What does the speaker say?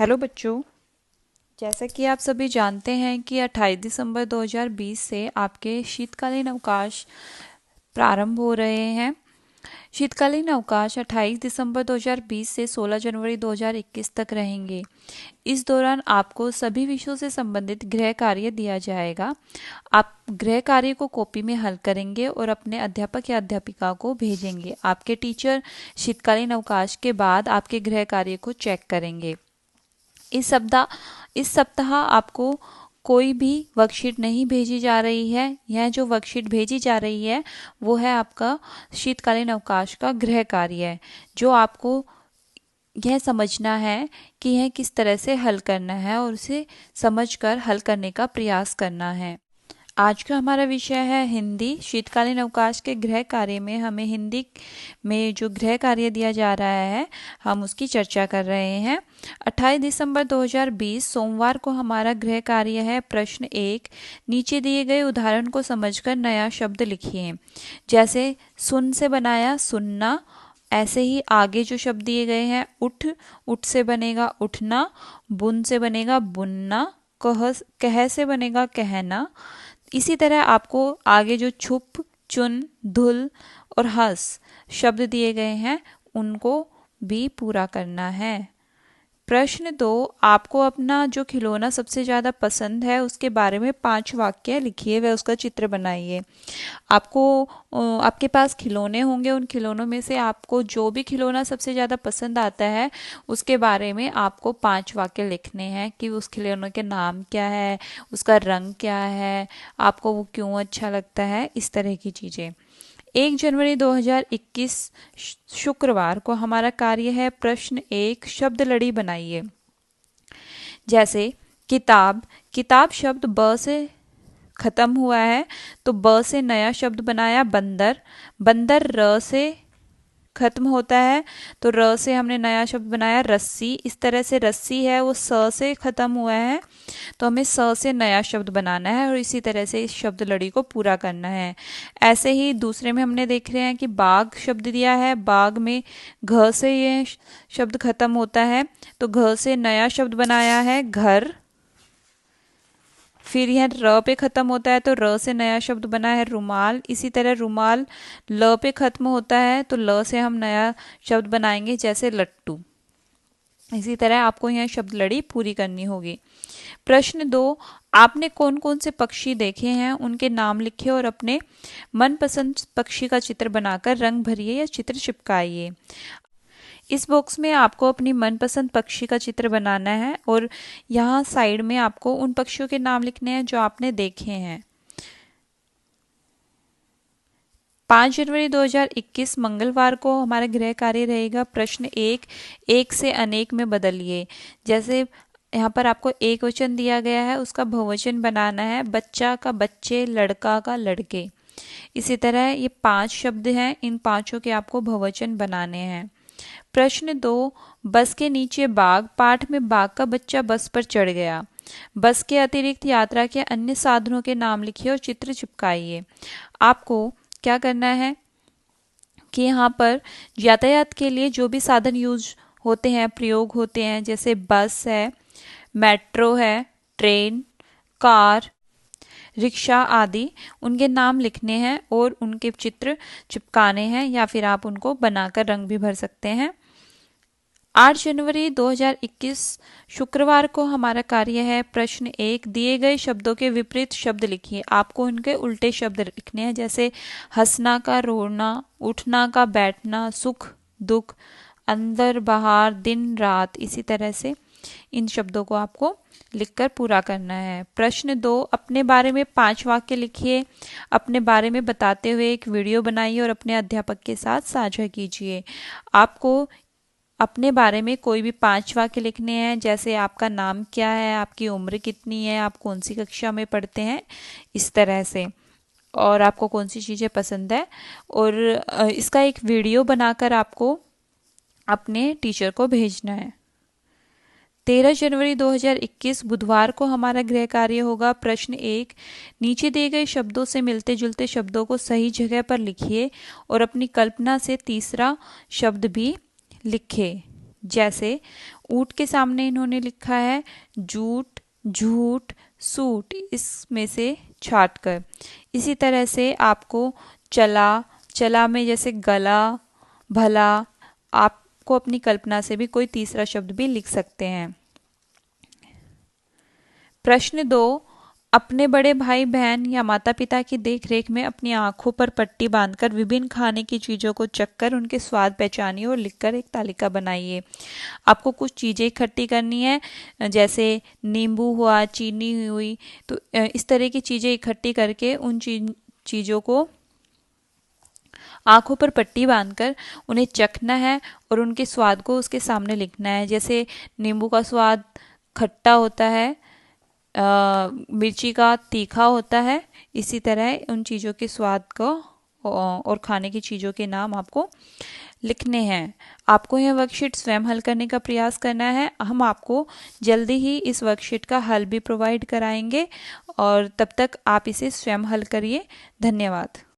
Hello बच्चों। जैसा कि आप सभी जानते हैं कि 28 दिसंबर 2020 से आपके शीतकालीन अवकाश प्रारंभ हो रहे हैं। शीतकालीन अवकाश 28 दिसंबर 2020 से 16 जनवरी 2021 तक रहेंगे। इस दौरान आपको सभी विषयों से संबंधित गृह कार्य दिया जाएगा। आप गृह कार्य को कॉपी में हल करेंगे और अपने अध्यापक या अध्यापिका को भेजेंगे। आपके टीचर शीतकालीन अवकाश के बाद आपके गृह कार्य को चेक करेंगे। इस सप्ताह आपको कोई भी वर्कशीट नहीं भेजी जा रही है। यह जो वर्कशीट भेजी जा रही है वो है आपका शीतकालीन अवकाश का गृह कार्य है, जो आपको यह समझना है कि यह किस तरह से हल करना है और उसे समझकर हल करने का प्रयास करना है। आज का हमारा विषय है हिंदी। शीतकालीन अवकाश के गृह कार्य में हमें हिंदी में जो गृह कार्य दिया जा रहा है हम उसकी चर्चा कर रहे हैं। 28 दिसंबर 2020 सोमवार को हमारा गृह कार्य है प्रश्न 1। नीचे दिए गए उदाहरण को समझकर नया शब्द लिखिए। जैसे सुन से बनाया सुनना, ऐसे ही आगे जो शब्द दिए गए हैं उठ से बनेगा उठना, बुन से बनेगा बुनना, कह से बनेगा कहना। इसी तरह आपको आगे जो छुप, चुन, धुल और हंस शब्द दिए गए हैं उनको भी पूरा करना है। प्रश्न 2। आपको अपना जो खिलौना सबसे ज़्यादा पसंद है उसके बारे में 5 वाक्य लिखिए व उसका चित्र बनाइए। आपके पास खिलौने होंगे, उन खिलौनों में से आपको जो भी खिलौना सबसे ज़्यादा पसंद आता है उसके बारे में आपको 5 वाक्य लिखने हैं कि उस खिलौने के नाम क्या है, उसका रंग क्या है, आपको वो क्यों अच्छा लगता है, इस तरह की चीज़ें। 1 जनवरी 2021 शुक्रवार को हमारा कार्य है प्रश्न 1। शब्द लड़ी बनाइए। जैसे किताब, किताब शब्द ब से खत्म हुआ है तो ब से नया शब्द बनाया बंदर। बंदर र से खत्म होता है तो र से हमने नया शब्द बनाया रस्सी। इस तरह से रस्सी है वो स से खत्म हुआ है तो हमें स से नया शब्द बनाना है और इसी तरह से इस शब्द लड़ी को पूरा करना है। ऐसे ही दूसरे में हमने देख रहे हैं कि बाग शब्द दिया है, बाग में घ से ये शब्द खत्म होता है तो घ से नया शब्द बनाया है घर। फिर यह र पे खत्म होता है तो र से नया शब्द बना है रुमाल। इसी तरह रुमाल ल पे खत्म होता है तो ल से हम नया शब्द बनाएंगे जैसे लट्टू। इसी तरह आपको यह शब्द लड़ी पूरी करनी होगी। प्रश्न 2। आपने कौन कौन से पक्षी देखे हैं उनके नाम लिखिए और अपने मनपसंद पक्षी का चित्र बनाकर रंग भरिए या चित्र चिपकाइए। इस बॉक्स में आपको अपनी मनपसंद पक्षी का चित्र बनाना है और यहाँ साइड में आपको उन पक्षियों के नाम लिखने हैं जो आपने देखे हैं। 5 जनवरी 2021 मंगलवार को हमारा गृह कार्य रहेगा प्रश्न 1। एक से अनेक में बदलिए। जैसे यहाँ पर आपको एक वचन दिया गया है उसका बहुवचन बनाना है। बच्चा का बच्चे, लड़का का लड़के। इसी तरह ये 5 शब्द हैं, इन पांचों के आपको बहुवचन बनाने हैं। प्रश्न 2। बस के नीचे बाग। पाठ में बाग का बच्चा बस पर चढ़ गया। बस के अतिरिक्त यात्रा के अन्य साधनों के नाम लिखिए और चित्र चिपकाइए। आपको क्या करना है कि यहाँ पर यातायात के लिए जो भी साधन यूज होते हैं, प्रयोग होते हैं, जैसे बस है, मेट्रो है, ट्रेन, कार, रिक्शा आदि, उनके नाम लिखने हैं और उनके चित्र चिपकाने हैं या फिर आप उनको बनाकर रंग भी भर सकते हैं। 8 जनवरी 2021 शुक्रवार को हमारा कार्य है प्रश्न 1। दिए गए शब्दों के विपरीत शब्द लिखिए। आपको उनके उल्टे शब्द लिखने हैं जैसे हंसना का रोना, उठना का बैठना, सुख दुख, अंदर बाहर, दिन रात। इसी तरह से इन शब्दों को आपको लिखकर पूरा करना है। प्रश्न 2। अपने बारे में 5 वाक्य लिखिए। अपने बारे में बताते हुए एक वीडियो बनाइए और अपने अध्यापक के साथ साझा कीजिए। आपको अपने बारे में कोई भी 5 वाक्य लिखने हैं जैसे आपका नाम क्या है, आपकी उम्र कितनी है, आप कौन सी कक्षा में पढ़ते हैं, इस तरह से, और आपको कौन सी चीज़ें पसंद है, और इसका एक वीडियो बनाकर आपको अपने टीचर को भेजना है। 13 जनवरी 2021 बुधवार को हमारा गृह कार्य होगा प्रश्न 1। नीचे दिए गए शब्दों से मिलते जुलते शब्दों को सही जगह पर लिखिए और अपनी कल्पना से तीसरा शब्द भी लिखें। जैसे ऊंट के सामने इन्होंने लिखा है जूट, झूठ, सूट, इसमें से छाट कर। इसी तरह से आपको चला, चला में जैसे गला, भला, आपको अपनी कल्पना से भी कोई तीसरा शब्द भी लिख सकते हैं। प्रश्न 2, अपने बड़े भाई बहन या माता पिता की देखरेख में अपनी आंखों पर पट्टी बांधकर विभिन्न खाने की चीज़ों को चखकर उनके स्वाद पहचानिए और लिखकर एक तालिका बनाइए। आपको कुछ चीज़ें इकट्ठी करनी है, जैसे नींबू हुआ, चीनी हुई, तो इस तरह की चीज़ें इकट्ठी करके उन चीज़ों को आंखों पर पट्टी बांधकर उन्हें चखना है और उनके स्वाद को उसके सामने लिखना है। जैसे नींबू का स्वाद खट्टा होता है, मिर्ची का तीखा होता है। इसी तरह उन चीज़ों के स्वाद को और खाने की चीज़ों के नाम आपको लिखने हैं। आपको यह वर्कशीट स्वयं हल करने का प्रयास करना है। हम आपको जल्दी ही इस वर्कशीट का हल भी प्रोवाइड कराएंगे और तब तक आप इसे स्वयं हल करिए। धन्यवाद।